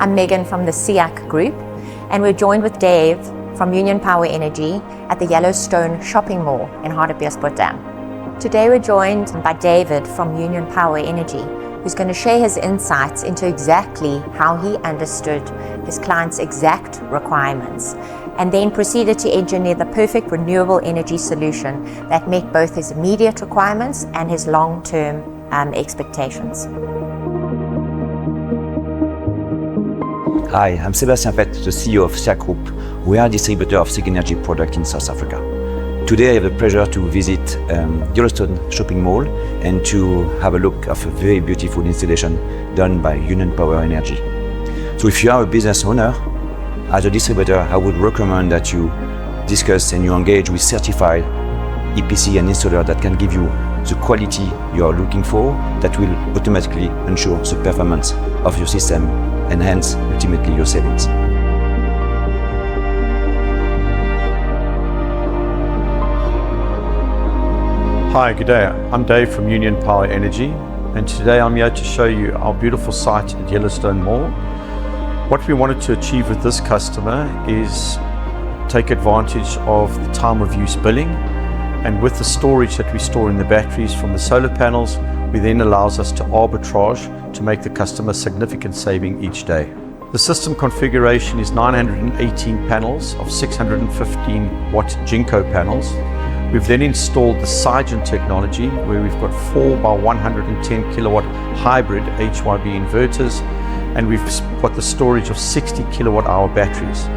I'm Megan from the SIAAC group, and we're joined with Dave from Union Power Energy at the Yellowstone shopping mall in Hartbeespoort Dam. Today we're joined by David from Union Power Energy, who's going to share his insights into exactly how he understood his client's exact requirements and then proceeded to engineer the perfect renewable energy solution that met both his immediate requirements and his long-term expectations. Hi, I'm Sébastien Pett, the CEO of SIAAC Group. We are a distributor of Sigenergy product in South Africa. Today I have the pleasure to visit Yellowstone shopping mall and to have a look of a very beautiful installation done by Union Power Energy. So if you are a business owner, as a distributor, I would recommend that you discuss and you engage with certified EPC and installer that can give you the quality you are looking for, that will automatically ensure the performance of your system and hence ultimately your savings. Hi, good day. I'm Dave from Union Power Energy, and today I'm here to show you our beautiful site at Yellowstone Mall. What we wanted to achieve with this customer is take advantage of the time of use billing, and with the storage that we store in the batteries from the solar panels, we then allows us to arbitrage to make the customer significant saving each day. The system configuration is 918 panels of 615 watt Jinko panels. We've then installed the Sigen technology, where we've got 4 by 110 kilowatt hybrid HYB inverters, and we've got the storage of 60 kilowatt hour batteries.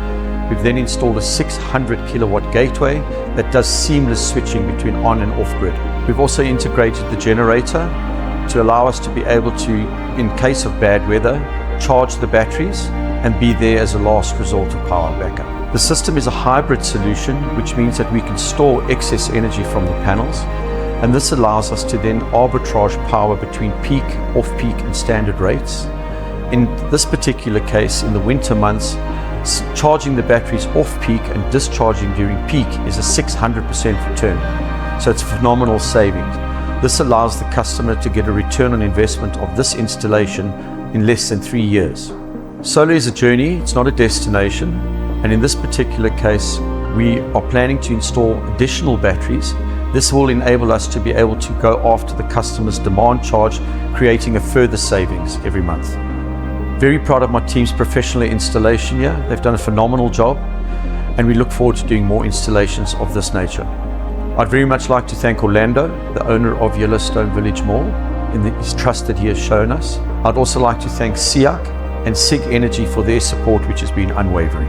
We've then installed a 600 kilowatt gateway that does seamless switching between on and off grid. We've also integrated the generator to allow us to be able to, in case of bad weather, charge the batteries and be there as a last resort of power backup. The system is a hybrid solution, which means that we can store excess energy from the panels, and this allows us to then arbitrage power between peak, off-peak and standard rates. In this particular case, in the winter months, charging the batteries off-peak and discharging during peak is a 600% return. So it's phenomenal savings. This allows the customer to get a return on investment of this installation in less than 3 years. Solar is a journey, it's not a destination. And in this particular case, we are planning to install additional batteries. This will enable us to be able to go after the customer's demand charge, creating a further savings every month. Very proud of my team's professional installation here. They've done a phenomenal job, and we look forward to doing more installations of this nature. I'd very much like to thank Orlando, the owner of Yellowstone Village Mall, in his trust that he has shown us. I'd also like to thank SIAAC and Sigenergy for their support, which has been unwavering.